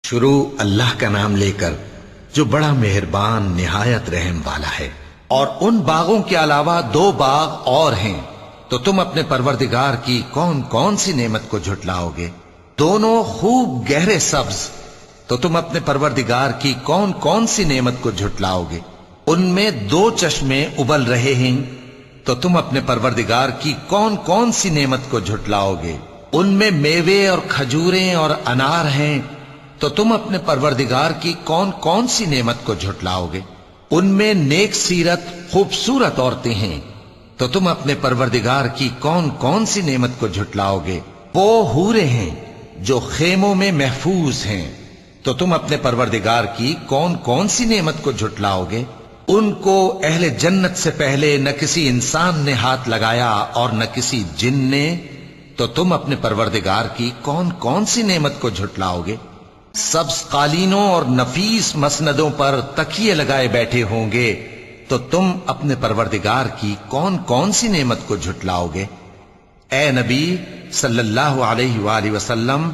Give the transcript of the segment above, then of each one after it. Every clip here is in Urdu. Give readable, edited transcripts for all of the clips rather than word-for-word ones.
شروع اللہ کا نام لے کر جو بڑا مہربان نہایت رحم والا ہے۔ اور ان باغوں کے علاوہ 2 باغ اور ہیں، تو تم اپنے پروردگار کی کون کون سی نعمت کو جھٹلاؤ گے؟ دونوں خوب گہرے سبز، تو تم اپنے پروردگار کی کون کون سی نعمت کو جھٹلاؤ گے؟ ان میں 2 چشمے ابل رہے ہیں، تو تم اپنے پروردگار کی کون کون سی نعمت کو جھٹلاؤ گے؟ ان میں میوے اور کھجوریں اور انار ہیں، تو تم اپنے پروردگار کی کون کون سی نعمت کو جھٹلاؤ گے؟ ان میں نیک سیرت خوبصورت عورتیں ہیں، تو تم اپنے پروردگار کی کون کون سی نعمت کو جھٹلاؤ گے؟ وہ حوریں ہیں جو خیموں میں محفوظ ہیں، تو تم اپنے پروردگار کی کون کون سی نعمت کو جھٹلاؤ گے؟ ان کو اہل جنت سے پہلے نہ کسی انسان نے ہاتھ لگایا اور نہ کسی جن نے، تو تم اپنے پروردگار کی کون کون سی نعمت کو جھٹلاؤ گے؟ سبز قالینوں اور نفیس مسندوں پر تکیے لگائے بیٹھے ہوں گے، تو تم اپنے پروردگار کی کون کون سی نعمت کو جھٹلاؤ گے؟ اے نبی صلی اللہ علیہ وآلہ وسلم،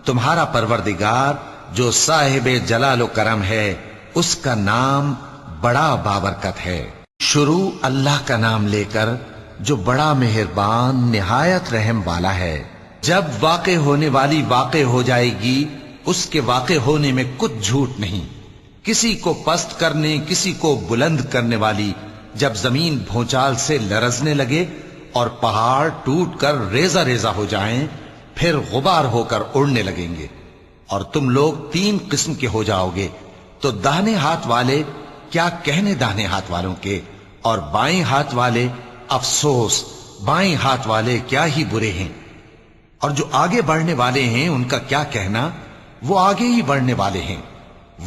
تمہارا پروردگار جو صاحب جلال و کرم ہے، اس کا نام بڑا بابرکت ہے۔ شروع اللہ کا نام لے کر جو بڑا مہربان نہایت رحم والا ہے۔ جب واقع ہونے والی واقع ہو جائے گی، اس کے واقع ہونے میں کچھ جھوٹ نہیں۔ کسی کو پست کرنے، کسی کو بلند کرنے والی جب زمین بھونچال سے لرزنے لگے اور پہاڑ ٹوٹ کر ریزہ ریزہ ہو جائیں، پھر غبار ہو کر اڑنے لگیں گے، اور تم لوگ 3 قسم کے ہو جاؤ گے، تو داہنے ہاتھ والے کیا کہنے داہنے ہاتھ والوں کے، اور بائیں ہاتھ والے افسوس، بائیں ہاتھ والے کیا ہی برے ہیں، اور جو آگے بڑھنے والے ہیں ان کا کیا کہنا، وہ آگے ہی بڑھنے والے ہیں،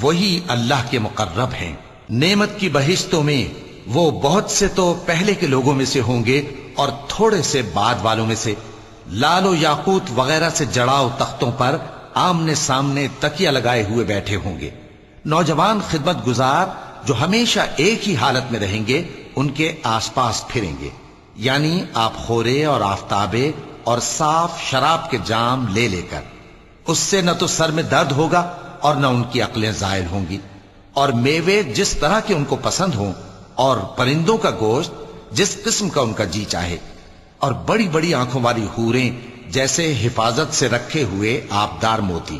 وہی اللہ کے مقرب ہیں۔ نعمت کی بہشتوں میں وہ بہت سے تو پہلے کے لوگوں میں سے ہوں گے اور تھوڑے سے بعد والوں میں سے، لال و یاقوت وغیرہ سے جڑاؤ تختوں پر آمنے سامنے تکیہ لگائے ہوئے بیٹھے ہوں گے۔ نوجوان خدمت گزار جو ہمیشہ ایک ہی حالت میں رہیں گے، ان کے آس پاس پھریں گے، یعنی آپ خورے اور آفتابے اور صاف شراب کے جام لے لے کر۔ اس سے نہ تو سر میں درد ہوگا اور نہ ان کی عقلیں زائل ہوں گی، اور میوے جس طرح کے ان کو پسند ہوں، اور پرندوں کا گوشت جس قسم کا ان کا جی چاہے، اور بڑی بڑی آنکھوں والی حوریں جیسے حفاظت سے رکھے ہوئے آبدار موتی۔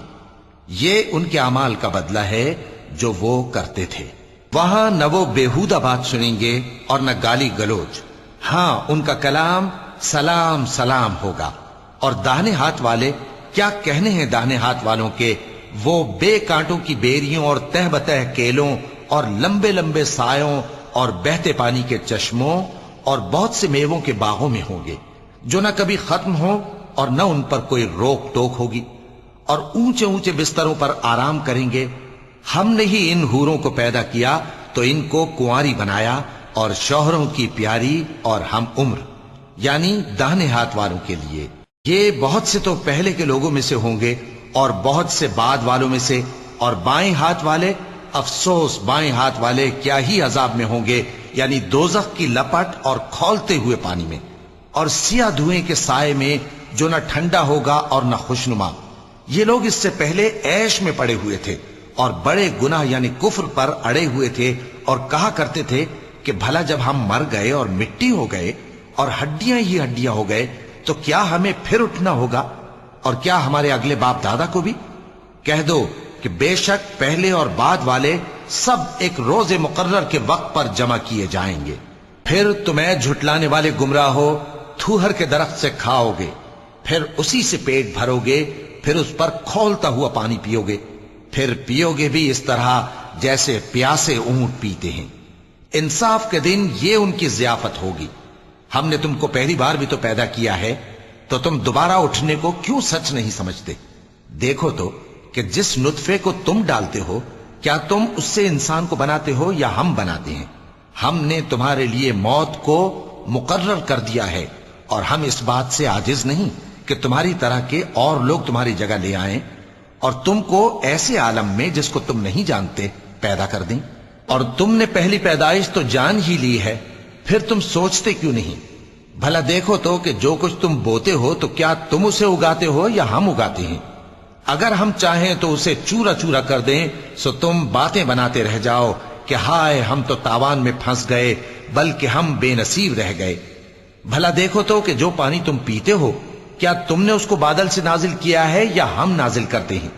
یہ ان کے اعمال کا بدلہ ہے جو وہ کرتے تھے۔ وہاں نہ وہ بیہودہ بات سنیں گے اور نہ گالی گلوچ، ہاں ان کا کلام سلام سلام ہوگا۔ اور داہنے ہاتھ والے کیا کہنے ہیں داہنے ہاتھ والوں کے، وہ بے کانٹوں کی بیریوں اور تہ بتہ کیلوں اور لمبے لمبے سایوں اور بہتے پانی کے چشموں اور بہت سے میووں کے باغوں میں ہوں گے، جو نہ کبھی ختم ہوں اور نہ ان پر کوئی روک ٹوک ہوگی، اور اونچے اونچے بستروں پر آرام کریں گے۔ ہم نے ہی ان حوروں کو پیدا کیا تو ان کو کنواری بنایا، اور شوہروں کی پیاری اور ہم عمر، یعنی داہنے ہاتھ والوں کے لیے۔ یہ بہت سے تو پہلے کے لوگوں میں سے ہوں گے اور بہت سے بعد والوں میں سے، اور بائیں ہاتھ والے افسوس، بائیں ہاتھ والے کیا ہی عذاب میں ہوں گے، یعنی دوزخ کی لپٹ اور کھولتے ہوئے پانی میں، اور سیاہ دھوئیں کے سائے میں جو نہ ٹھنڈا ہوگا اور نہ خوشنما۔ یہ لوگ اس سے پہلے عیش میں پڑے ہوئے تھے اور بڑے گناہ یعنی کفر پر اڑے ہوئے تھے، اور کہا کرتے تھے کہ بھلا جب ہم مر گئے اور مٹی ہو گئے اور ہڈیاں ہی ہڈیاں ہو گئے تو کیا ہمیں پھر اٹھنا ہوگا، اور کیا ہمارے اگلے باپ دادا کو بھی؟ کہہ دو کہ بے شک پہلے اور بعد والے سب ایک روز مقرر کے وقت پر جمع کیے جائیں گے۔ پھر تمہیں جھٹلانے والے گمراہ ہو، تھوہر کے درخت سے کھاؤ گے، پھر اسی سے پیٹ بھرو گے، پھر اس پر کھولتا ہوا پانی پیو گے، پھر پیو گے بھی اس طرح جیسے پیاسے اونٹ پیتے ہیں۔ انصاف کے دن یہ ان کی ضیافت ہوگی۔ ہم نے تم کو پہلی بار بھی تو پیدا کیا ہے، تو تم دوبارہ اٹھنے کو کیوں سچ نہیں سمجھتے؟ دیکھو تو کہ جس نطفے کو تم ڈالتے ہو، کیا تم اس سے انسان کو بناتے ہو یا ہم بناتے ہیں؟ ہم نے تمہارے لیے موت کو مقرر کر دیا ہے، اور ہم اس بات سے عاجز نہیں کہ تمہاری طرح کے اور لوگ تمہاری جگہ لے آئیں اور تم کو ایسے عالم میں جس کو تم نہیں جانتے پیدا کر دیں۔ اور تم نے پہلی پیدائش تو جان ہی لی ہے، پھر تم سوچتے کیوں نہیں؟ بھلا دیکھو تو کہ جو کچھ تم بوتے ہو تو کیا تم اسے اگاتے ہو یا ہم اگاتے ہیں؟ اگر ہم چاہیں تو اسے چورا چورا کر دیں سو تم باتیں بناتے رہ جاؤ کہ ہائے ہم تو تاوان میں پھنس گئے، بلکہ ہم بے نصیب رہ گئے۔ بھلا دیکھو تو کہ جو پانی تم پیتے ہو کیا تم نے اس کو بادل سے نازل کیا ہے یا ہم نازل کرتے ہیں؟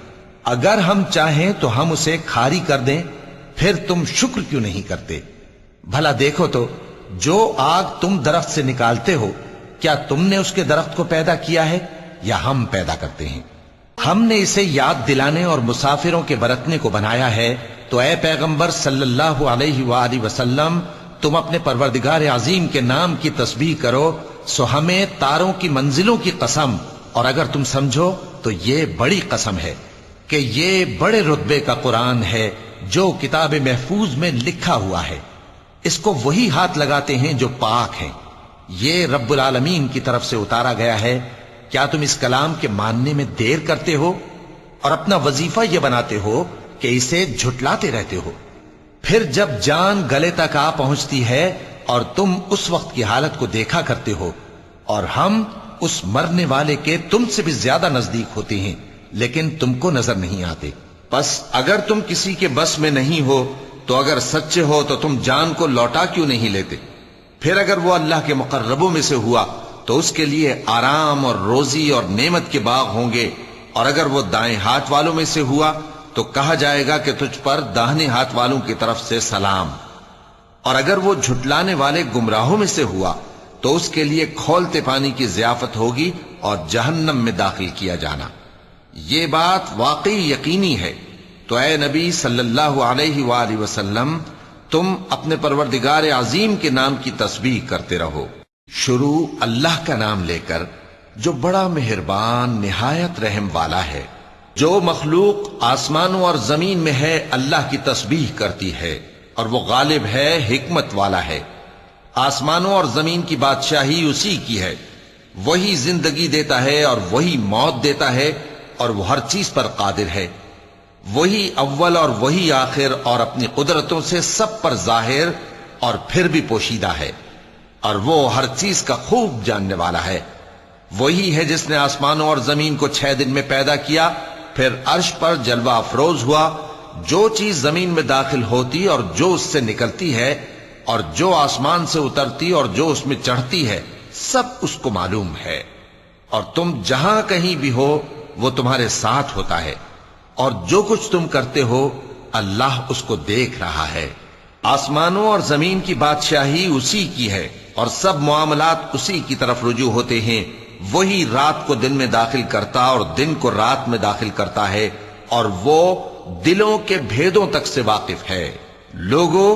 اگر ہم چاہیں تو ہم اسے کھاری کر دیں، پھر تم شکر کیوں نہیں کرتے؟ بھلا دیکھو تو جو آگ تم درخت سے نکالتے ہو کیا تم نے اس کے درخت کو پیدا کیا ہے یا ہم پیدا کرتے ہیں؟ ہم نے اسے یاد دلانے اور مسافروں کے برتنے کو بنایا ہے، تو اے پیغمبر صلی اللہ علیہ وآلہ وسلم تم اپنے پروردگار عظیم کے نام کی تسبیح کرو، سو ہمیں تاروں کی منزلوں کی قسم، اور اگر تم سمجھو تو یہ بڑی قسم ہے کہ یہ بڑے رتبے کا قرآن ہے جو کتاب محفوظ میں لکھا ہوا ہے، اس کو وہی ہاتھ لگاتے ہیں جو پاک ہیں، یہ رب العالمین کی طرف سے اتارا گیا ہے۔ کیا تم اس کلام کے ماننے میں دیر کرتے ہو اور اپنا وظیفہ یہ بناتے ہو کہ اسے جھٹلاتے رہتے ہو؟ پھر جب جان گلے تک آ پہنچتی ہے اور تم اس وقت کی حالت کو دیکھا کرتے ہو، اور ہم اس مرنے والے کے تم سے بھی زیادہ نزدیک ہوتے ہیں لیکن تم کو نظر نہیں آتے۔ پس اگر تم کسی کے بس میں نہیں ہو تو اگر سچے ہو تو تم جان کو لوٹا کیوں نہیں لیتے؟ پھر اگر وہ اللہ کے مقربوں میں سے ہوا تو اس کے لیے آرام اور روزی اور نعمت کے باغ ہوں گے، اور اگر وہ دائیں ہاتھ والوں میں سے ہوا تو کہا جائے گا کہ تجھ پر داہنے ہاتھ والوں کی طرف سے سلام، اور اگر وہ جھٹلانے والے گمراہوں میں سے ہوا تو اس کے لیے کھولتے پانی کی ضیافت ہوگی اور جہنم میں داخل کیا جانا۔ یہ بات واقعی یقینی ہے، تو اے نبی صلی اللہ علیہ وآلہ وسلم تم اپنے پروردگار عظیم کے نام کی تسبیح کرتے رہو۔ شروع اللہ کا نام لے کر جو بڑا مہربان نہایت رحم والا ہے۔ جو مخلوق آسمانوں اور زمین میں ہے اللہ کی تسبیح کرتی ہے، اور وہ غالب ہے، حکمت والا ہے۔ آسمانوں اور زمین کی بادشاہی اسی کی ہے، وہی زندگی دیتا ہے اور وہی موت دیتا ہے، اور وہ ہر چیز پر قادر ہے۔ وہی اول اور وہی آخر، اور اپنی قدرتوں سے سب پر ظاہر اور پھر بھی پوشیدہ ہے، اور وہ ہر چیز کا خوب جاننے والا ہے۔ وہی ہے جس نے آسمانوں اور زمین کو 6 دن میں پیدا کیا، پھر عرش پر جلوہ افروز ہوا۔ جو چیز زمین میں داخل ہوتی اور جو اس سے نکلتی ہے، اور جو آسمان سے اترتی اور جو اس میں چڑھتی ہے، سب اس کو معلوم ہے۔ اور تم جہاں کہیں بھی ہو وہ تمہارے ساتھ ہوتا ہے، اور جو کچھ تم کرتے ہو اللہ اس کو دیکھ رہا ہے۔ آسمانوں اور زمین کی بادشاہی اسی کی ہے، اور سب معاملات اسی کی طرف رجوع ہوتے ہیں۔ وہی رات کو دن میں داخل کرتا اور دن کو رات میں داخل کرتا ہے، اور وہ دلوں کے بھیدوں تک سے واقف ہے۔ لوگو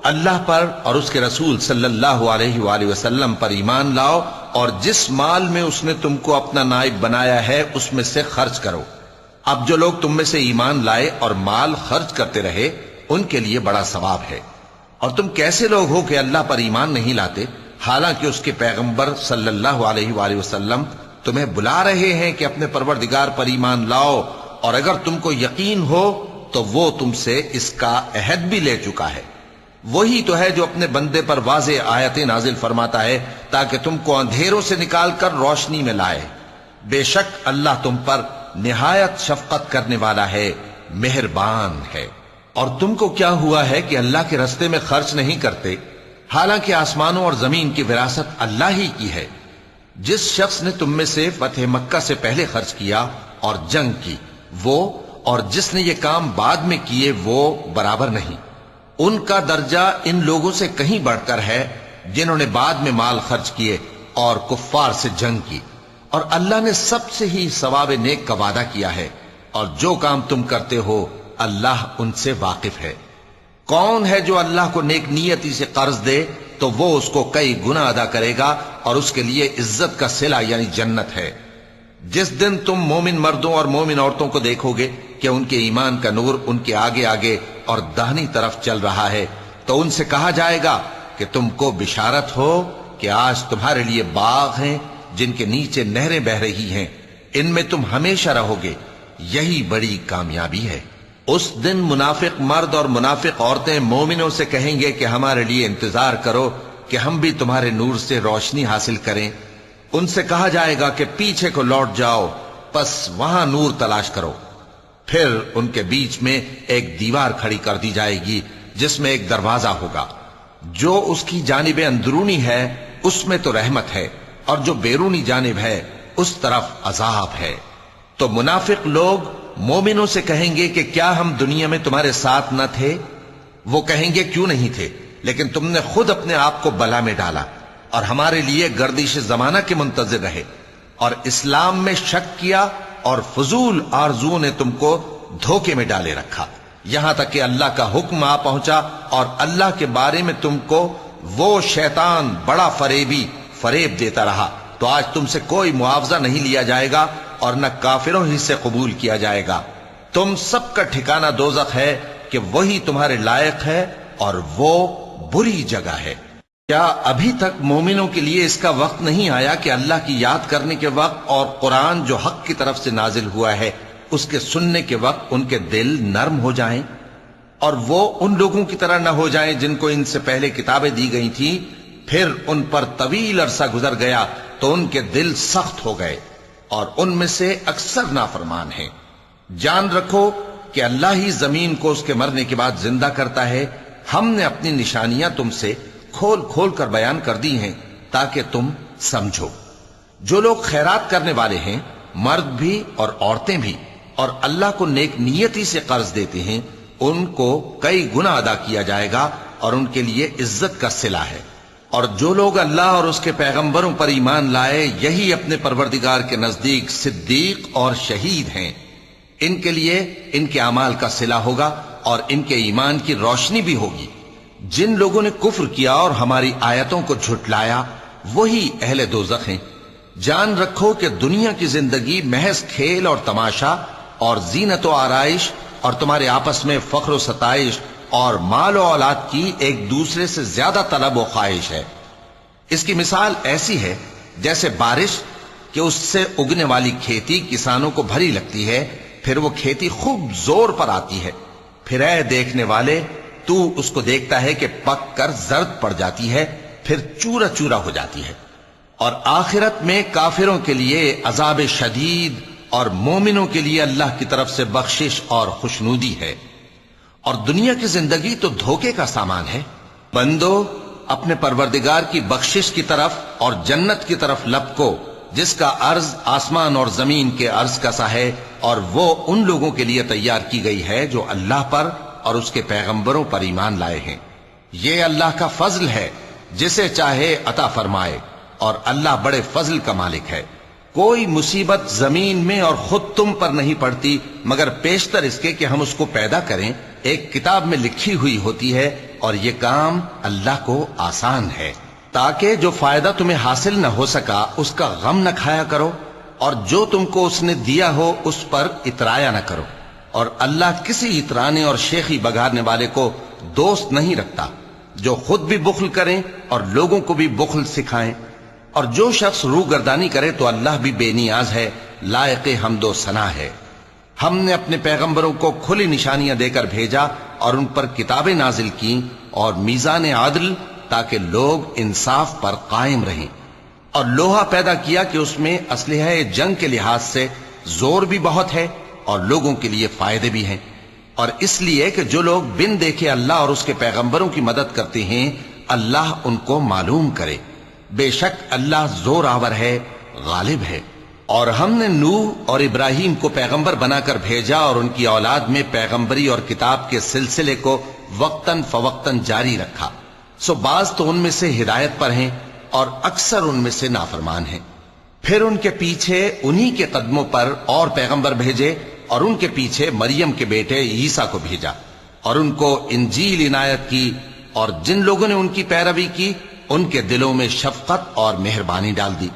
اللہ پر اور اس کے رسول صلی اللہ علیہ وآلہ وسلم پر ایمان لاؤ، اور جس مال میں اس نے تم کو اپنا نائب بنایا ہے اس میں سے خرچ کرو۔ اب جو لوگ تم میں سے ایمان لائے اور مال خرچ کرتے رہے ان کے لیے بڑا ثواب ہے۔ اور تم کیسے لوگ ہو کہ اللہ پر ایمان نہیں لاتے، حالانکہ اس کے پیغمبر صلی اللہ علیہ وآلہ وسلم تمہیں بلا رہے ہیں کہ اپنے پروردگار پر ایمان لاؤ، اور اگر تم کو یقین ہو تو وہ تم سے اس کا عہد بھی لے چکا ہے۔ وہی تو ہے جو اپنے بندے پر واضح آیتیں نازل فرماتا ہے تاکہ تم کو اندھیروں سے نکال کر روشنی میں لائے۔ بے شک اللہ تم پر نہایت شفقت کرنے والا ہے، مہربان ہے۔ اور تم کو کیا ہوا ہے کہ اللہ کے رستے میں خرچ نہیں کرتے، حالانکہ آسمانوں اور زمین کی وراثت اللہ ہی کی ہے۔ جس شخص نے تم میں سے فتح مکہ سے پہلے خرچ کیا اور جنگ کی، وہ اور جس نے یہ کام بعد میں کیے وہ برابر نہیں۔ ان کا درجہ ان لوگوں سے کہیں بڑھ کر ہے جنہوں نے بعد میں مال خرچ کیے اور کفار سے جنگ کی، اور اللہ نے سب سے ہی ثواب نیک کا وعدہ کیا ہے، اور جو کام تم کرتے ہو اللہ ان سے واقف ہے۔ کون ہے جو اللہ کو نیک نیتی سے قرض دے تو وہ اس کو کئی گنا ادا کرے گا، اور اس کے لیے عزت کا صلہ یعنی جنت ہے۔ جس دن تم مومن مردوں اور مومن عورتوں کو دیکھو گے کہ ان کے ایمان کا نور ان کے آگے آگے اور داہنی طرف چل رہا ہے، تو ان سے کہا جائے گا کہ تم کو بشارت ہو کہ آج تمہارے لیے باغ ہیں جن کے نیچے نہریں بہ رہی ہیں، ان میں تم ہمیشہ رہو گے، یہی بڑی کامیابی ہے۔ اس دن منافق مرد اور منافق عورتیں مومنوں سے کہیں گے کہ ہمارے لیے انتظار کرو کہ ہم بھی تمہارے نور سے روشنی حاصل کریں۔ ان سے کہا جائے گا کہ پیچھے کو لوٹ جاؤ بس وہاں نور تلاش کرو۔ پھر ان کے بیچ میں ایک دیوار کھڑی کر دی جائے گی جس میں ایک دروازہ ہوگا، جو اس کی جانب اندرونی ہے اس میں تو رحمت ہے، اور جو بیرونی جانب ہے اس طرف عذاب ہے۔ تو منافق لوگ مومنوں سے کہیں گے کہ کیا ہم دنیا میں تمہارے ساتھ نہ تھے؟ وہ کہیں گے کیوں نہیں تھے، لیکن تم نے خود اپنے آپ کو بلا میں ڈالا اور ہمارے لیے گردش زمانہ کے منتظر رہے، اور اسلام میں شک کیا، اور فضول آرزو نے تم کو دھوکے میں ڈالے رکھا، یہاں تک کہ اللہ کا حکم آ پہنچا اور اللہ کے بارے میں تم کو وہ شیطان بڑا فریب دیتا رہا۔ تو آج تم سے کوئی معاوضہ نہیں لیا جائے گا اور نہ کافروں ہی سے قبول کیا جائے گا۔ تم سب کا ٹھکانہ دوزخ ہے کہ وہی تمہارے لائق ہے، اور وہ بری جگہ ہے۔ کیا ابھی تک مومنوں کے لیے اس کا وقت نہیں آیا کہ اللہ کی یاد کرنے کے وقت اور قرآن جو حق کی طرف سے نازل ہوا ہے اس کے سننے کے وقت ان کے دل نرم ہو جائیں، اور وہ ان لوگوں کی طرح نہ ہو جائیں جن کو ان سے پہلے کتابیں دی گئی تھیں، پھر ان پر طویل عرصہ گزر گیا تو ان کے دل سخت ہو گئے، اور ان میں سے اکثر نافرمان ہیں۔ جان رکھو کہ اللہ ہی زمین کو اس کے مرنے کے بعد زندہ کرتا ہے۔ ہم نے اپنی نشانیاں تم سے کھول کھول کر بیان کر دی ہیں تاکہ تم سمجھو۔ جو لوگ خیرات کرنے والے ہیں، مرد بھی اور عورتیں بھی، اور اللہ کو نیک نیتی سے قرض دیتے ہیں، ان کو کئی گنا ادا کیا جائے گا اور ان کے لیے عزت کا صلہ ہے۔ اور جو لوگ اللہ اور اس کے پیغمبروں پر ایمان لائے، یہی اپنے پروردگار کے نزدیک صدیق اور شہید ہیں۔ ان کے لیے ان کے اعمال کا صلہ ہوگا اور ان کے ایمان کی روشنی بھی ہوگی۔ جن لوگوں نے کفر کیا اور ہماری آیتوں کو جھٹلایا وہی اہل دوزخ ہیں۔ جان رکھو کہ دنیا کی زندگی محض کھیل اور تماشا اور زینت و آرائش اور تمہارے آپس میں فخر و ستائش اور مال و اولاد کی ایک دوسرے سے زیادہ طلب و خواہش ہے۔ اس کی مثال ایسی ہے جیسے بارش کہ اس سے اگنے والی کھیتی کسانوں کو بھری لگتی ہے، پھر وہ کھیتی خوب زور پر آتی ہے، پھر اے دیکھنے والے تو اس کو دیکھتا ہے کہ پک کر زرد پڑ جاتی ہے، پھر چورا چورا ہو جاتی ہے۔ اور آخرت میں کافروں کے لیے عذاب شدید اور مومنوں کے لیے اللہ کی طرف سے بخشش اور خوشنودی ہے۔ اور دنیا کی زندگی تو دھوکے کا سامان ہے۔ بندو اپنے پروردگار کی بخشش کی طرف اور جنت کی طرف لپکو جس کا عرض آسمان اور زمین کے عرض کا سا ہے، اور وہ ان لوگوں کے لیے تیار کی گئی ہے جو اللہ پر اور اس کے پیغمبروں پر ایمان لائے ہیں۔ یہ اللہ کا فضل ہے، جسے چاہے عطا فرمائے، اور اللہ بڑے فضل کا مالک ہے۔ کوئی مصیبت زمین میں اور خود تم پر نہیں پڑتی مگر پیشتر اس کے کہ ہم اس کو پیدا کریں، ایک کتاب میں لکھی ہوئی ہوتی ہے، اور یہ کام اللہ کو آسان ہے۔ تاکہ جو فائدہ تمہیں حاصل نہ ہو سکا اس کا غم نہ کھایا کرو، اور جو تم کو اس نے دیا ہو اس پر اترایا نہ کرو۔ اور اللہ کسی اترانے اور شیخی بگارنے والے کو دوست نہیں رکھتا، جو خود بھی بخل کریں اور لوگوں کو بھی بخل سکھائیں۔ اور جو شخص روگردانی کرے تو اللہ بھی بے نیاز ہے، لائق حمد و ثنا ہے۔ ہم نے اپنے پیغمبروں کو کھلی نشانیاں دے کر بھیجا اور ان پر کتابیں نازل کی اور میزان عدل، تاکہ لوگ انصاف پر قائم رہیں، اور لوہا پیدا کیا کہ اس میں اسلحہ جنگ کے لحاظ سے زور بھی بہت ہے اور لوگوں کے لیے فائدے بھی ہیں، اور اس لیے کہ جو لوگ بن دیکھے اللہ اور اس کے پیغمبروں کی مدد کرتے ہیں اللہ ان کو معلوم کرے۔ بے شک اللہ زور آور ہے، غالب ہے۔ اور ہم نے نوح اور ابراہیم کو پیغمبر بنا کر بھیجا اور ان کی اولاد میں پیغمبری اور کتاب کے سلسلے کو وقتاً فوقتاً جاری رکھا، سو بعض تو ان میں سے ہدایت پر ہیں اور اکثر ان میں سے نافرمان ہیں۔ پھر ان کے پیچھے انہی کے قدموں پر اور پیغمبر بھیجے، اور ان کے پیچھے مریم کے بیٹے عیسیٰ کو بھیجا، اور ان کو انجیل عنایت کی، اور جن لوگوں نے ان کی پیروی کی ان کے دلوں میں شفقت اور مہربانی ڈال دی۔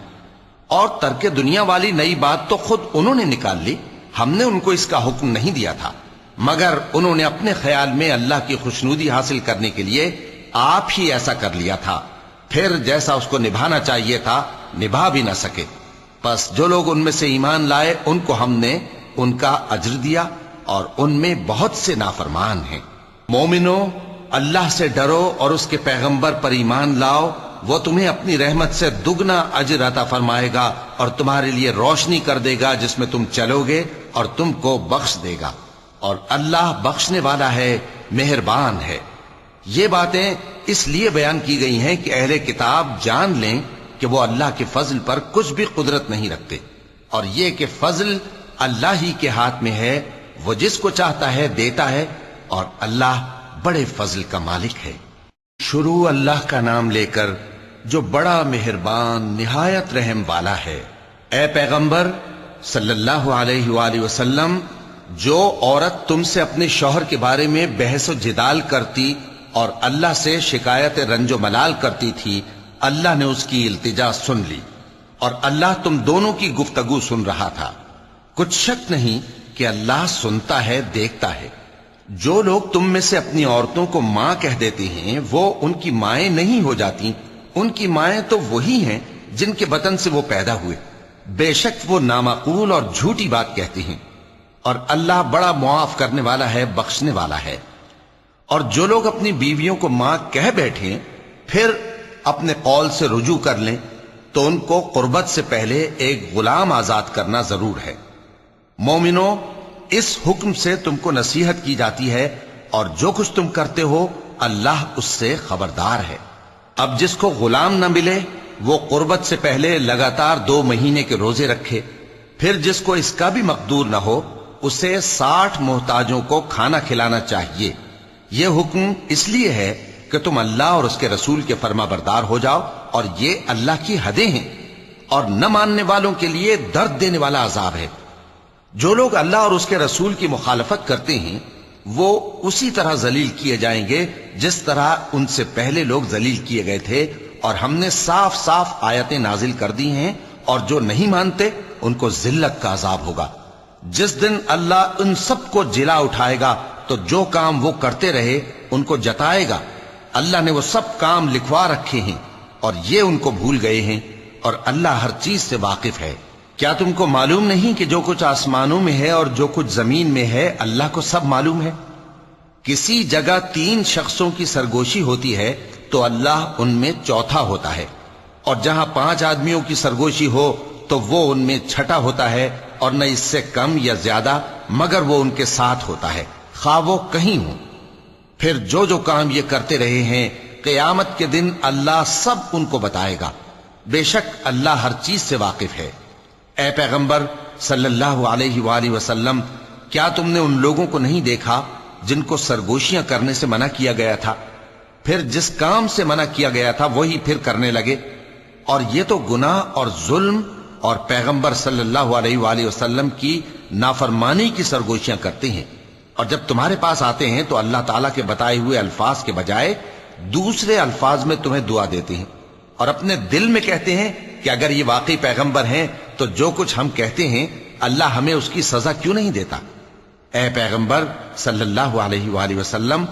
اور ترک دنیا والی نئی بات تو خود انہوں نے نکال لی، ہم نے ان کو اس کا حکم نہیں دیا تھا، مگر انہوں نے اپنے خیال میں اللہ کی خوشنودی حاصل کرنے کے لیے آپ ہی ایسا کر لیا تھا، پھر جیسا اس کو نبھانا چاہیے تھا نبھا بھی نہ سکے۔ پس جو لوگ ان میں سے ایمان لائے ان کو ہم نے ان کا اجر دیا، اور ان میں بہت سے نافرمان ہیں۔ مومنو اللہ سے ڈرو اور اس کے پیغمبر پر ایمان لاؤ، وہ تمہیں اپنی رحمت سے دگنا اجر عطا فرمائے گا اور تمہارے لیے روشنی کر دے گا جس میں تم چلو گے اور تم کو بخش دے گا، اور اللہ بخشنے والا ہے، مہربان ہے۔ یہ باتیں اس لیے بیان کی گئی ہیں کہ اہل کتاب جان لیں کہ وہ اللہ کے فضل پر کچھ بھی قدرت نہیں رکھتے، اور یہ کہ فضل اللہ ہی کے ہاتھ میں ہے، وہ جس کو چاہتا ہے دیتا ہے، اور اللہ بڑے فضل کا مالک ہے۔ شروع اللہ کا نام لے کر جو بڑا مہربان نہایت رحم والا ہے۔ اے پیغمبر صلی اللہ علیہ وآلہ وسلم، جو عورت تم سے اپنے شوہر کے بارے میں بحث و جدال کرتی اور اللہ سے شکایت رنج و ملال کرتی تھی، اللہ نے اس کی التجا سن لی، اور اللہ تم دونوں کی گفتگو سن رہا تھا۔ کچھ شک نہیں کہ اللہ سنتا ہے، دیکھتا ہے۔ جو لوگ تم میں سے اپنی عورتوں کو ماں کہہ دیتے ہیں وہ ان کی مائیں نہیں ہو جاتی، ان کی مائیں تو وہی ہیں جن کے بطن سے وہ پیدا ہوئے۔ بے شک وہ نامعقول اور جھوٹی بات کہتی ہیں، اور اللہ بڑا معاف کرنے والا ہے، بخشنے والا ہے۔ اور جو لوگ اپنی بیویوں کو ماں کہہ بیٹھیں پھر اپنے قول سے رجوع کر لیں تو ان کو قربت سے پہلے ایک غلام آزاد کرنا ضرور ہے۔ مومنوں، اس حکم سے تم کو نصیحت کی جاتی ہے، اور جو کچھ تم کرتے ہو اللہ اس سے خبردار ہے۔ اب جس کو غلام نہ ملے وہ قربت سے پہلے لگاتار 2 مہینے کے روزے رکھے، پھر جس کو اس کا بھی مقدور نہ ہو اسے 60 محتاجوں کو کھانا کھلانا چاہیے۔ یہ حکم اس لیے ہے کہ تم اللہ اور اس کے رسول کے فرما بردار ہو جاؤ، اور یہ اللہ کی حدیں ہیں، اور نہ ماننے والوں کے لیے درد دینے والا عذاب ہے۔ جو لوگ اللہ اور اس کے رسول کی مخالفت کرتے ہیں وہ اسی طرح ذلیل کیے جائیں گے جس طرح ان سے پہلے لوگ ذلیل کیے گئے تھے، اور ہم نے صاف صاف آیتیں نازل کر دی ہیں، اور جو نہیں مانتے ان کو ذلت کا عذاب ہوگا۔ جس دن اللہ ان سب کو جلا اٹھائے گا تو جو کام وہ کرتے رہے ان کو جتائے گا۔ اللہ نے وہ سب کام لکھوا رکھے ہیں اور یہ ان کو بھول گئے ہیں، اور اللہ ہر چیز سے واقف ہے۔ کیا تم کو معلوم نہیں کہ جو کچھ آسمانوں میں ہے اور جو کچھ زمین میں ہے اللہ کو سب معلوم ہے؟ کسی جگہ 3 شخصوں کی سرگوشی ہوتی ہے تو اللہ ان میں چوتھا ہوتا ہے، اور جہاں 5 آدمیوں کی سرگوشی ہو تو وہ ان میں چھٹا ہوتا ہے، اور نہ اس سے کم یا زیادہ مگر وہ ان کے ساتھ ہوتا ہے، خواہ وہ کہیں ہوں۔ پھر جو جو کام یہ کرتے رہے ہیں قیامت کے دن اللہ سب ان کو بتائے گا۔ بے شک اللہ ہر چیز سے واقف ہے۔ اے پیغمبر صلی اللہ علیہ وآلہ وسلم، کیا تم نے ان لوگوں کو نہیں دیکھا جن کو سرگوشیاں کرنے سے منع کیا گیا تھا، پھر جس کام سے منع کیا گیا تھا وہی پھر کرنے لگے؟ اور یہ تو گناہ اور ظلم اور پیغمبر صلی اللہ علیہ وآلہ وسلم کی نافرمانی کی سرگوشیاں کرتے ہیں، اور جب تمہارے پاس آتے ہیں تو اللہ تعالیٰ کے بتائے ہوئے الفاظ کے بجائے دوسرے الفاظ میں تمہیں دعا دیتے ہیں، اور اپنے دل میں کہتے ہیں کہ اگر یہ واقعی پیغمبر ہیں تو جو کچھ ہم کہتے ہیں اللہ ہمیں اس کی سزا کیوں نہیں دیتا؟ اے پیغمبر صلی اللہ علیہ وآلہ وسلم،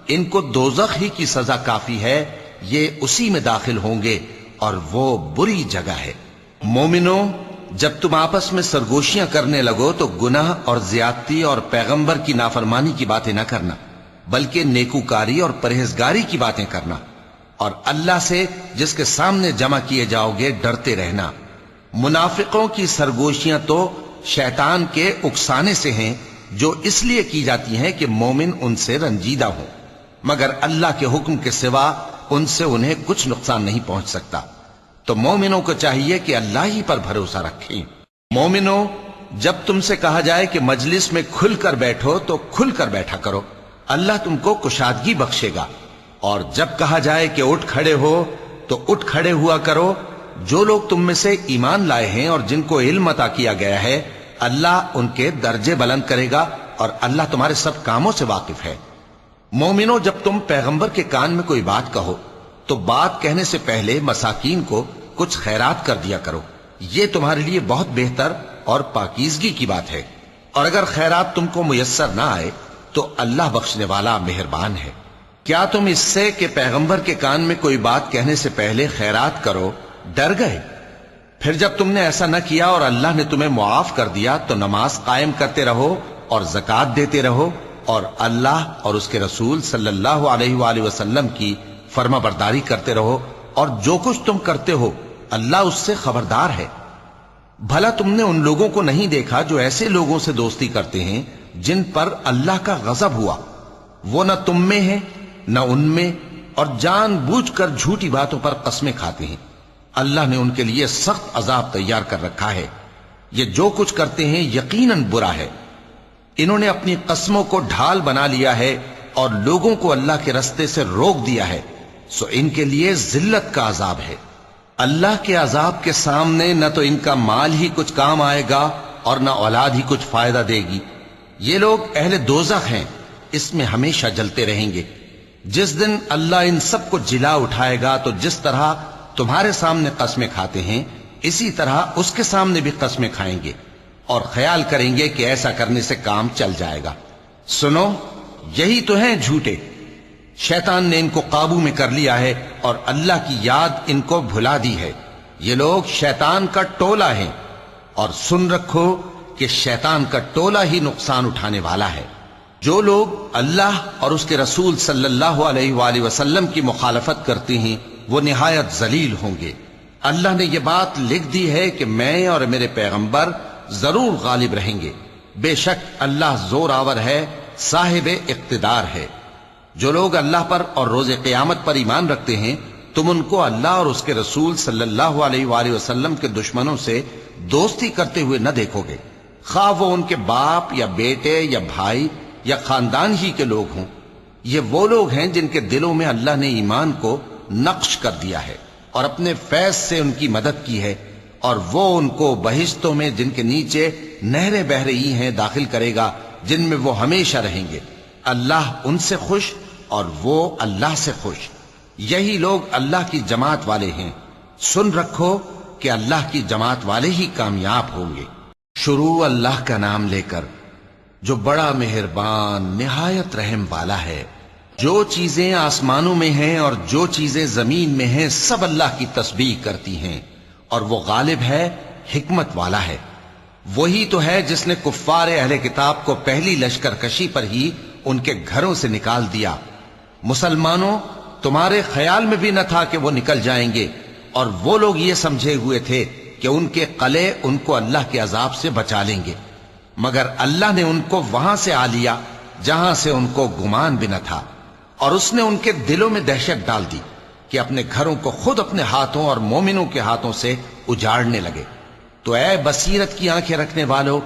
ان کو دوزخ ہی کی سزا کافی ہے، یہ اسی میں داخل ہوں گے اور وہ بری جگہ ہے۔ مومنوں، جب تم آپس میں سرگوشیاں کرنے لگو تو گناہ اور زیادتی اور پیغمبر کی نافرمانی کی باتیں نہ کرنا، بلکہ نیکوکاری اور پرہیزگاری کی باتیں کرنا، اور اللہ سے جس کے سامنے جمع کیے جاؤ گے ڈرتے رہنا۔ منافقوں کی سرگوشیاں تو شیطان کے اکسانے سے ہیں، جو اس لیے کی جاتی ہیں کہ مومن ان سے رنجیدہ ہوں، مگر اللہ کے حکم کے سوا ان سے انہیں کچھ نقصان نہیں پہنچ سکتا۔ تو مومنوں کو چاہیے کہ اللہ ہی پر بھروسہ رکھیں۔ مومنوں، جب تم سے کہا جائے کہ مجلس میں کھل کر بیٹھو تو کھل کر بیٹھا کرو، اللہ تم کو کشادگی بخشے گا، اور جب کہا جائے کہ اٹھ کھڑے ہو تو اٹھ کھڑے ہوا کرو۔ جو لوگ تم میں سے ایمان لائے ہیں اور جن کو علم عطا کیا گیا ہے اللہ ان کے درجے بلند کرے گا، اور اللہ تمہارے سب کاموں سے واقف ہے۔ مومنوں، جب تم پیغمبر کے کان میں کوئی بات کہو تو بات کہنے سے پہلے مساکین کو کچھ خیرات کر دیا کرو، یہ تمہارے لیے بہت بہتر اور پاکیزگی کی بات ہے، اور اگر خیرات تم کو میسر نہ آئے تو اللہ بخشنے والا مہربان ہے۔ کیا تم اس سے کہ پیغمبر کے کان میں کوئی بات کہنے سے پہلے خیرات کرو ڈر گئے؟ پھر جب تم نے ایسا نہ کیا اور اللہ نے تمہیں معاف کر دیا تو نماز قائم کرتے رہو اور زکوٰۃ دیتے رہو، اور اللہ اور اس کے رسول صلی اللہ علیہ وآلہ وسلم کی فرما برداری کرتے رہو، اور جو کچھ تم کرتے ہو اللہ اس سے خبردار ہے۔ بھلا تم نے ان لوگوں کو نہیں دیکھا جو ایسے لوگوں سے دوستی کرتے ہیں جن پر اللہ کا غضب ہوا؟ وہ نہ تم میں ہیں نہ ان میں، اور جان بوجھ کر جھوٹی باتوں پر قسمیں کھاتے ہیں۔ اللہ نے ان کے لیے سخت عذاب تیار کر رکھا ہے۔ یہ جو کچھ کرتے ہیں یقیناً برا ہے۔ انہوں نے اپنی قسموں کو ڈھال بنا لیا ہے اور لوگوں کو اللہ کے رستے سے روک دیا ہے، سو ان کے لیے ذلت کا عذاب ہے۔ اللہ کے عذاب کے سامنے نہ تو ان کا مال ہی کچھ کام آئے گا اور نہ اولاد ہی کچھ فائدہ دے گی۔ یہ لوگ اہل دوزخ ہیں، اس میں ہمیشہ جلتے رہیں گے۔ جس دن اللہ ان سب کو جلا اٹھائے گا تو جس طرح تمہارے سامنے قسمیں کھاتے ہیں اسی طرح اس کے سامنے بھی قسمیں کھائیں گے، اور خیال کریں گے کہ ایسا کرنے سے کام چل جائے گا۔ سنو، یہی تو ہیں جھوٹے۔ شیطان نے ان کو قابو میں کر لیا ہے اور اللہ کی یاد ان کو بھلا دی ہے۔ یہ لوگ شیطان کا ٹولہ ہیں، اور سن رکھو کہ شیطان کا ٹولہ ہی نقصان اٹھانے والا ہے۔ جو لوگ اللہ اور اس کے رسول صلی اللہ علیہ وآلہ وسلم کی مخالفت کرتے ہیں وہ نہایت ذلیل ہوں گے۔ اللہ نے یہ بات لکھ دی ہے کہ میں اور میرے پیغمبر ضرور غالب رہیں گے۔ بے شک اللہ زور آور ہے، صاحب اقتدار ہے۔ جو لوگ اللہ پر اور روز قیامت پر ایمان رکھتے ہیں تم ان کو اللہ اور اس کے رسول صلی اللہ علیہ وآلہ وسلم کے دشمنوں سے دوستی کرتے ہوئے نہ دیکھو گے، خواہ وہ ان کے باپ یا بیٹے یا بھائی یا خاندان ہی کے لوگ ہوں۔ یہ وہ لوگ ہیں جن کے دلوں میں اللہ نے ایمان کو نقش کر دیا ہے اور اپنے فیض سے ان کی مدد کی ہے، اور وہ ان کو بہشتوں میں جن کے نیچے نہریں بہہ رہی ہیں داخل کرے گا، جن میں وہ ہمیشہ رہیں گے۔ اللہ ان سے خوش اور وہ اللہ سے خوش۔ یہی لوگ اللہ کی جماعت والے ہیں۔ سن رکھو کہ اللہ کی جماعت والے ہی کامیاب ہوں گے۔ شروع اللہ کا نام لے کر جو بڑا مہربان نہایت رحم والا ہے۔ جو چیزیں آسمانوں میں ہیں اور جو چیزیں زمین میں ہیں سب اللہ کی تسبیح کرتی ہیں، اور وہ غالب ہے، حکمت والا ہے۔ وہی تو ہے جس نے کفار اہل کتاب کو پہلی لشکر کشی پر ہی ان کے گھروں سے نکال دیا۔ مسلمانوں، تمہارے خیال میں بھی نہ تھا کہ وہ نکل جائیں گے، اور وہ لوگ یہ سمجھے ہوئے تھے کہ ان کے قلعے ان کو اللہ کے عذاب سے بچا لیں گے، مگر اللہ نے ان کو وہاں سے آ لیا جہاں سے ان کو گمان بھی نہ تھا، اور اس نے ان کے دلوں میں دہشت ڈال دی کہ اپنے گھروں کو خود اپنے ہاتھوں اور مومنوں کے ہاتھوں سے اجاڑنے لگے۔ تو اے بصیرت کی آنکھیں رکھنے والو،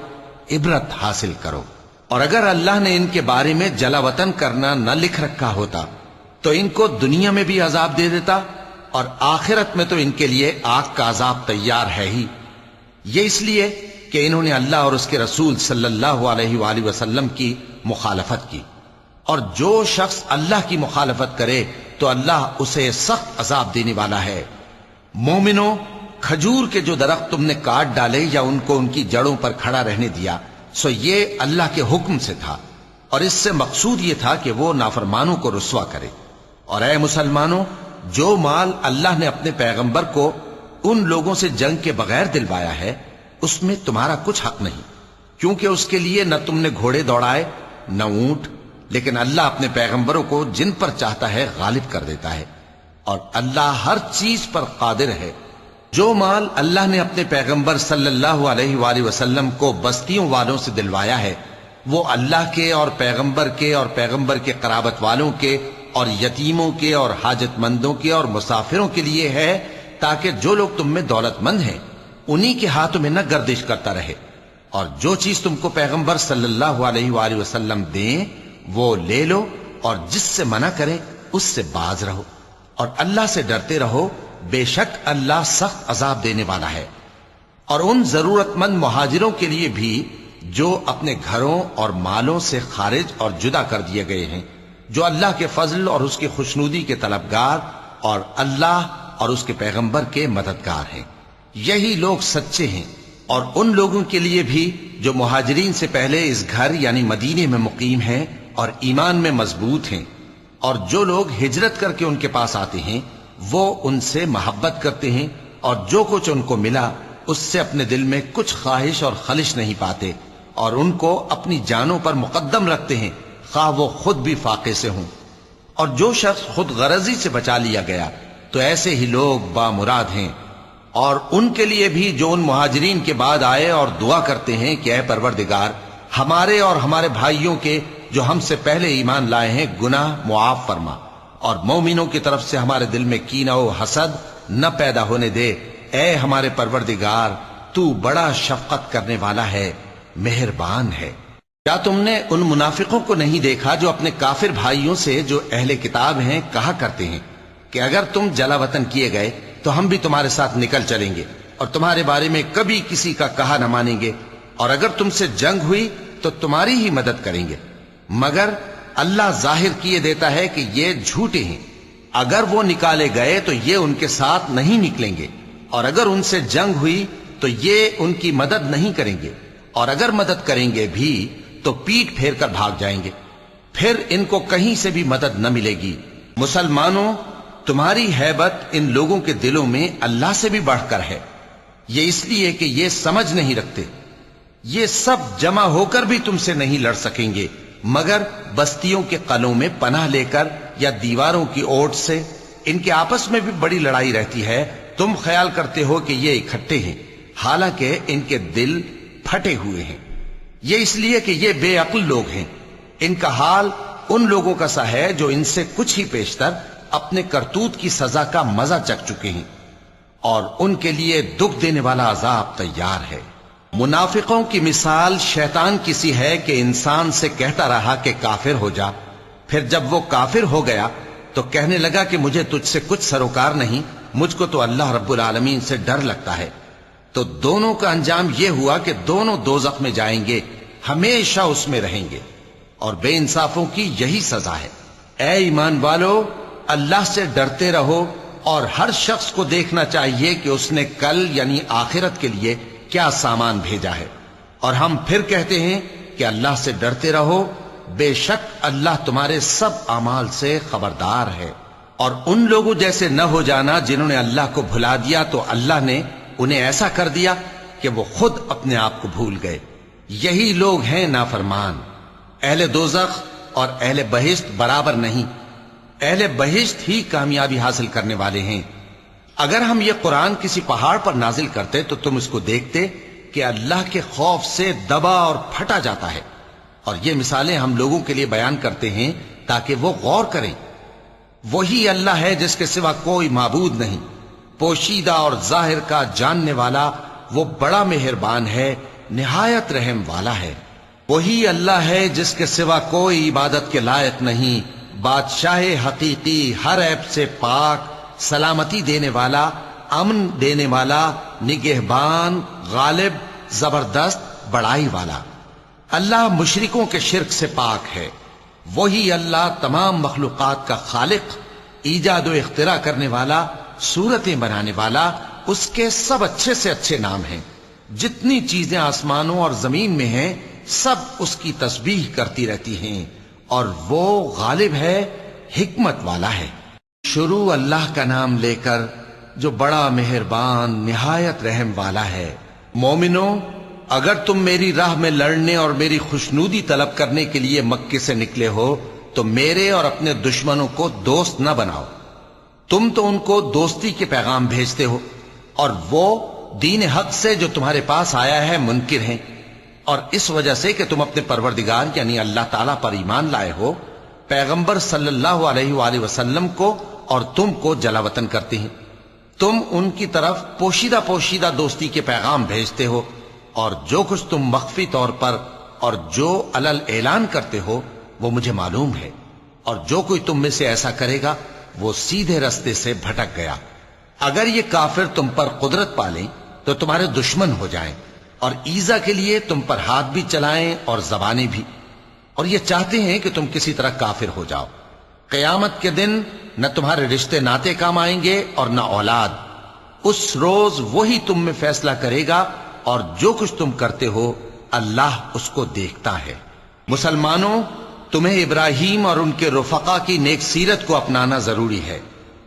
عبرت حاصل کرو۔ اور اگر اللہ نے ان کے بارے میں جلا وطن کرنا نہ لکھ رکھا ہوتا تو ان کو دنیا میں بھی عذاب دے دیتا، اور آخرت میں تو ان کے لیے آگ کا عذاب تیار ہے ہی۔ یہ اس لیے کہ انہوں نے اللہ اور اس کے رسول صلی اللہ علیہ وآلہ وسلم کی مخالفت کی، اور جو شخص اللہ کی مخالفت کرے تو اللہ اسے سخت عذاب دینے والا ہے۔ مومنوں، کھجور کے جو درخت تم نے کاٹ ڈالے یا ان کو ان کی جڑوں پر کھڑا رہنے دیا، سو یہ اللہ کے حکم سے تھا، اور اس سے مقصود یہ تھا کہ وہ نافرمانوں کو رسوا کرے۔ اور اے مسلمانوں، جو مال اللہ نے اپنے پیغمبر کو ان لوگوں سے جنگ کے بغیر دلوایا ہے اس میں تمہارا کچھ حق نہیں، کیونکہ اس کے لیے نہ تم نے گھوڑے دوڑائے نہ اونٹ، لیکن اللہ اپنے پیغمبروں کو جن پر چاہتا ہے غالب کر دیتا ہے، اور اللہ ہر چیز پر قادر ہے۔ جو مال اللہ نے اپنے پیغمبر صلی اللہ علیہ وآلہ وسلم کو بستیوں والوں سے دلوایا ہے وہ اللہ کے اور پیغمبر کے قرابت والوں کے اور یتیموں کے اور حاجت مندوں کے اور مسافروں کے لیے ہے، تاکہ جو لوگ تم میں دولت مند ہیں انہی کے ہاتھوں میں نہ گردش کرتا رہے، اور جو چیز تم کو پیغمبر صلی اللہ علیہ وآلہ وسلم دیں وہ لے لو، اور جس سے منع کرے اس سے باز رہو، اور اللہ سے ڈرتے رہو، بے شک اللہ سخت عذاب دینے والا ہے۔ اور ان ضرورت مند مہاجروں کے لیے بھی جو اپنے گھروں اور مالوں سے خارج اور جدا کر دیے گئے ہیں، جو اللہ کے فضل اور اس کی خوشنودی کے طلبگار اور اللہ اور اس کے پیغمبر کے مددگار ہیں، یہی لوگ سچے ہیں۔ اور ان لوگوں کے لیے بھی جو مہاجرین سے پہلے اس گھر یعنی مدینے میں مقیم ہیں اور ایمان میں مضبوط ہیں، اور جو لوگ ہجرت کر کے ان کے پاس آتے ہیں وہ ان سے محبت کرتے ہیں، اور جو کچھ ان کو ملا اس سے اپنے دل میں کچھ خواہش اور خلش نہیں پاتے، اور ان کو اپنی جانوں پر مقدم رکھتے ہیں خواہ وہ خود بھی فاقے سے ہوں۔ اور جو شخص خود غرضی سے بچا لیا گیا تو ایسے ہی لوگ بامراد ہیں۔ اور ان کے لیے بھی جو ان مہاجرین کے بعد آئے اور دعا کرتے ہیں کہ اے پروردگار ہمارے اور ہمارے بھائیوں کے جو ہم سے پہلے ایمان لائے ہیں گناہ معاف فرما، اور مومنوں کی طرف سے ہمارے دل میں کینہ و حسد نہ پیدا ہونے دے۔ اے ہمارے پروردگار تو بڑا شفقت کرنے والا ہے، مہربان ہے۔ کیا تم نے ان منافقوں کو نہیں دیکھا جو اپنے کافر بھائیوں سے جو اہل کتاب ہیں کہا کرتے ہیں کہ اگر تم جلا وطن کیے گئے تو ہم بھی تمہارے ساتھ نکل چلیں گے اور تمہارے بارے میں کبھی کسی کا کہا نہ مانیں گے، اور اگر تم سے جنگ ہوئی تو تمہاری ہی مدد کریں گے، مگر اللہ ظاہر کیے دیتا ہے کہ یہ جھوٹے ہیں۔ اگر وہ نکالے گئے تو یہ ان کے ساتھ نہیں نکلیں گے، اور اگر ان سے جنگ ہوئی تو یہ ان کی مدد نہیں کریں گے، اور اگر مدد کریں گے بھی تو پیٹ پھیر کر بھاگ جائیں گے، پھر ان کو کہیں سے بھی مدد نہ ملے گی۔ مسلمانوں، تمہاری ہیبت ان لوگوں کے دلوں میں اللہ سے بھی بڑھ کر ہے، یہ اس لیے کہ یہ سمجھ نہیں رکھتے۔ یہ سب جمع ہو کر بھی تم سے نہیں لڑ سکیں گے مگر بستیوں کے قلعوں میں پناہ لے کر یا دیواروں کی اوٹ سے۔ ان کے آپس میں بھی بڑی لڑائی رہتی ہے، تم خیال کرتے ہو کہ یہ اکٹھے ہیں، حالانکہ ان کے دل پھٹے ہوئے ہیں۔ یہ اس لیے کہ یہ بے عقل لوگ ہیں۔ ان کا حال ان لوگوں کا سا ہے جو ان سے کچھ ہی پیشتر اپنے کرتوت کی سزا کا مزہ چکھ چکے ہیں، اور ان کے لیے دکھ دینے والا عذاب تیار ہے۔ منافقوں کی مثال شیطان کی سی ہے کہ انسان سے کہتا رہا کہ کافر ہو جا، پھر جب وہ کافر ہو گیا تو کہنے لگا کہ مجھے تجھ سے کچھ سروکار نہیں، مجھ کو تو اللہ رب العالمین سے ڈر لگتا ہے۔ تو دونوں کا انجام یہ ہوا کہ دونوں دوزخ میں جائیں گے، ہمیشہ اس میں رہیں گے، اور بے انصافوں کی یہی سزا ہے۔ اے ایمان والو، اللہ سے ڈرتے رہو، اور ہر شخص کو دیکھنا چاہیے کہ اس نے کل یعنی آخرت کے لیے کیا سامان بھیجا ہے۔ اور ہم پھر کہتے ہیں کہ اللہ سے ڈرتے رہو، بے شک اللہ تمہارے سب اعمال سے خبردار ہے۔ اور ان لوگوں جیسے نہ ہو جانا جنہوں نے اللہ کو بھلا دیا تو اللہ نے انہیں ایسا کر دیا کہ وہ خود اپنے آپ کو بھول گئے۔ یہی لوگ ہیں نافرمان۔ اہل دوزخ اور اہل بہشت برابر نہیں، اہل بہشت ہی کامیابی حاصل کرنے والے ہیں۔ اگر ہم یہ قرآن کسی پہاڑ پر نازل کرتے تو تم اس کو دیکھتے کہ اللہ کے خوف سے دبا اور پھٹا جاتا ہے، اور یہ مثالیں ہم لوگوں کے لیے بیان کرتے ہیں تاکہ وہ غور کریں۔ وہی اللہ ہے جس کے سوا کوئی معبود نہیں، پوشیدہ اور ظاہر کا جاننے والا، وہ بڑا مہربان ہے، نہایت رحم والا ہے۔ وہی اللہ ہے جس کے سوا کوئی عبادت کے لائق نہیں، بادشاہ حقیقی، ہر عیب سے پاک، سلامتی دینے والا، امن دینے والا، نگہبان، غالب، زبردست، بڑائی والا۔ اللہ مشرکوں کے شرک سے پاک ہے۔ وہی اللہ تمام مخلوقات کا خالق، ایجاد و اختراع کرنے والا، صورتیں بنانے والا، اس کے سب اچھے سے اچھے نام ہیں۔ جتنی چیزیں آسمانوں اور زمین میں ہیں سب اس کی تسبیح کرتی رہتی ہیں، اور وہ غالب ہے، حکمت والا ہے۔ شروع اللہ کا نام لے کر جو بڑا مہربان نہایت رحم والا ہے۔ مومنو، اگر تم میری راہ میں لڑنے اور میری خوشنودی طلب کرنے کے لیے مکے سے نکلے ہو تو میرے اور اپنے دشمنوں کو دوست نہ بناؤ۔ تم تو ان کو دوستی کے پیغام بھیجتے ہو، اور وہ دین حق سے جو تمہارے پاس آیا ہے منکر ہیں، اور اس وجہ سے کہ تم اپنے پروردگار یعنی اللہ تعالیٰ پر ایمان لائے ہو، پیغمبر صلی اللہ علیہ وآلہ وسلم کو اور تم کو جلا وطن کرتے ہیں۔ تم ان کی طرف پوشیدہ پوشیدہ دوستی کے پیغام بھیجتے ہو، اور جو کچھ تم مخفی طور پر اور جو علل اعلان کرتے ہو وہ مجھے معلوم ہے، اور جو کوئی تم میں سے ایسا کرے گا وہ سیدھے رستے سے بھٹک گیا۔ اگر یہ کافر تم پر قدرت پالیں تو تمہارے دشمن ہو جائیں، اور ایذا کے لیے تم پر ہاتھ بھی چلائیں اور زبانیں بھی، اور یہ چاہتے ہیں کہ تم کسی طرح کافر ہو جاؤ۔ قیامت کے دن نہ تمہارے رشتے ناتے کام آئیں گے اور نہ اولاد۔ اس روز وہی تم میں فیصلہ کرے گا، اور جو کچھ تم کرتے ہو اللہ اس کو دیکھتا ہے۔ مسلمانوں، تمہیں ابراہیم اور ان کے رفقا کی نیک سیرت کو اپنانا ضروری ہے۔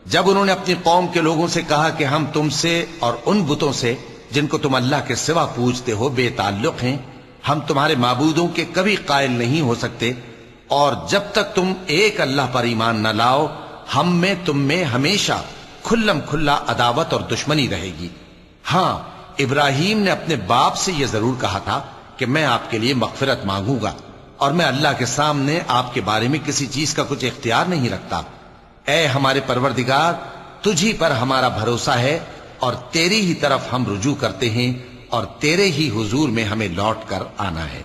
جب انہوں نے اپنی قوم کے لوگوں سے کہا کہ ہم تم سے اور ان بتوں سے جن کو تم اللہ کے سوا پوجتے ہو بے تعلق ہیں، ہم تمہارے معبودوں کے کبھی قائل نہیں ہو سکتے، اور جب تک تم ایک اللہ پر ایمان نہ لاؤ ہم میں تم میں ہمیشہ کھلم کھلا عداوت اور دشمنی رہے گی۔ ہاں، ابراہیم نے اپنے باپ سے یہ ضرور کہا تھا کہ میں آپ کے لیے مغفرت مانگوں گا اور میں اللہ کے سامنے آپ کے بارے میں کسی چیز کا کچھ اختیار نہیں رکھتا۔ اے ہمارے پروردگار، تجھی پر ہمارا بھروسہ ہے اور تیری ہی طرف ہم رجوع کرتے ہیں اور تیرے ہی حضور میں ہمیں لوٹ کر آنا ہے۔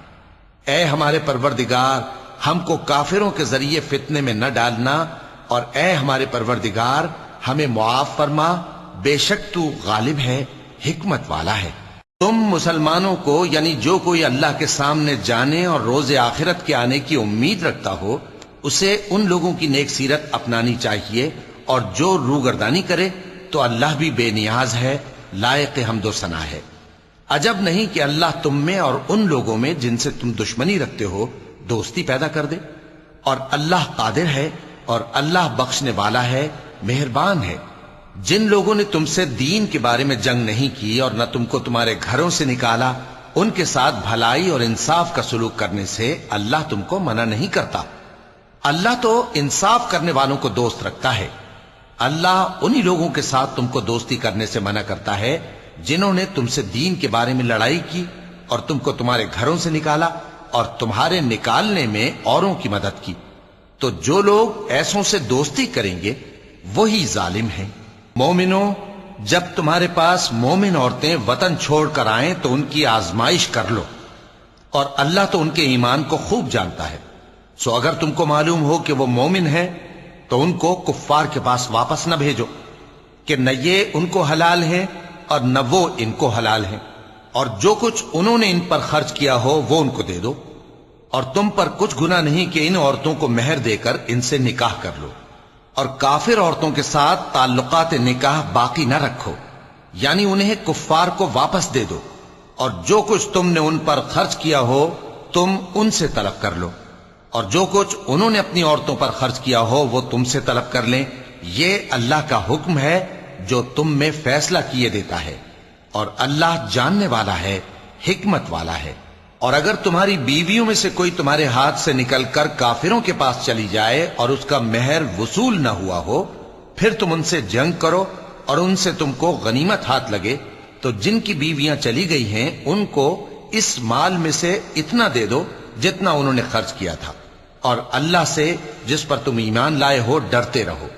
اے ہمارے پروردگار، ہم کو کافروں کے ذریعے فتنے میں نہ ڈالنا، اور اے ہمارے پروردگار ہمیں معاف فرما، بے شک تو غالب ہے، حکمت والا ہے۔ تم مسلمانوں کو، یعنی جو کوئی اللہ کے سامنے جانے اور روز آخرت کے آنے کی امید رکھتا ہو، اسے ان لوگوں کی نیک سیرت اپنانی چاہیے، اور جو روگردانی کرے تو اللہ بھی بے نیاز ہے، لائق حمد و ثنا ہے۔ عجب نہیں کہ اللہ تم میں اور ان لوگوں میں جن سے تم دشمنی رکھتے ہو دوستی پیدا کر دے، اور اللہ قادر ہے اور اللہ بخشنے والا ہے، مہربان ہے۔ جن لوگوں نے تم سے دین کے بارے میں جنگ نہیں کی اور نہ تم کو تمہارے گھروں سے نکالا، ان کے ساتھ بھلائی اور انصاف کا سلوک کرنے سے اللہ تم کو منع نہیں کرتا۔ اللہ تو انصاف کرنے والوں کو دوست رکھتا ہے۔ اللہ انہی لوگوں کے ساتھ تم کو دوستی کرنے سے منع کرتا ہے جنہوں نے تم سے دین کے بارے میں لڑائی کی اور تم کو تمہارے گھروں سے نکالا اور تمہارے نکالنے میں اوروں کی مدد کی۔ تو جو لوگ ایسوں سے دوستی کریں گے وہی ظالم ہیں۔ مومنوں، جب تمہارے پاس مومن عورتیں وطن چھوڑ کر آئیں تو ان کی آزمائش کر لو، اور اللہ تو ان کے ایمان کو خوب جانتا ہے۔ سو اگر تم کو معلوم ہو کہ وہ مومن ہیں تو ان کو کفار کے پاس واپس نہ بھیجو کہ نہ یہ ان کو حلال ہیں اور نہ وہ ان کو حلال ہیں، اور جو کچھ انہوں نے ان پر خرچ کیا ہو وہ ان کو دے دو، اور تم پر کچھ گناہ نہیں کہ ان عورتوں کو مہر دے کر ان سے نکاح کر لو، اور کافر عورتوں کے ساتھ تعلقات نکاح باقی نہ رکھو، یعنی انہیں کفار کو واپس دے دو، اور جو کچھ تم نے ان پر خرچ کیا ہو تم ان سے طلب کر لو، اور جو کچھ انہوں نے اپنی عورتوں پر خرچ کیا ہو وہ تم سے طلب کر لیں۔ یہ اللہ کا حکم ہے جو تم میں فیصلہ کیے دیتا ہے، اور اللہ جاننے والا ہے، حکمت والا ہے۔ اور اگر تمہاری بیویوں میں سے کوئی تمہارے ہاتھ سے نکل کر کافروں کے پاس چلی جائے اور اس کا مہر وصول نہ ہوا ہو، پھر تم ان سے جنگ کرو اور ان سے تم کو غنیمت ہاتھ لگے، تو جن کی بیویاں چلی گئی ہیں ان کو اس مال میں سے اتنا دے دو جتنا انہوں نے خرچ کیا تھا، اور اللہ سے جس پر تم ایمان لائے ہو ڈرتے رہو۔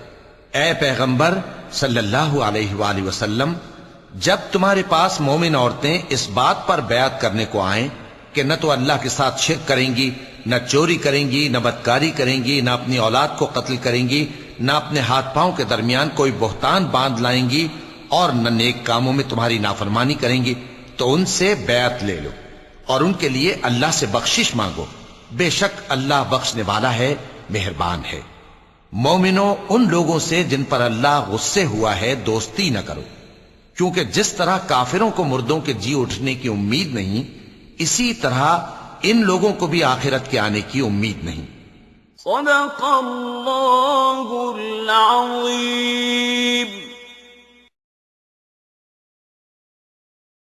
اے پیغمبر صلی اللہ علیہ وآلہ وسلم، جب تمہارے پاس مومن عورتیں اس بات پر بیعت کرنے کو آئیں کہ نہ تو اللہ کے ساتھ شرک کریں گی، نہ چوری کریں گی، نہ بدکاری کریں گی، نہ اپنی اولاد کو قتل کریں گی، نہ اپنے ہاتھ پاؤں کے درمیان کوئی بہتان باندھ لائیں گی، اور نہ نیک کاموں میں تمہاری نافرمانی کریں گی، تو ان سے بیعت لے لو اور ان کے لیے اللہ سے بخشش مانگو، بے شک اللہ بخشنے والا ہے، مہربان ہے۔ مومنوں، ان لوگوں سے جن پر اللہ غصے ہوا ہے دوستی نہ کرو، کیونکہ جس طرح کافروں کو مردوں کے جی اٹھنے کی امید نہیں، اسی طرح ان لوگوں کو بھی آخرت کے آنے کی امید نہیں۔ صدق اللہ العظیم۔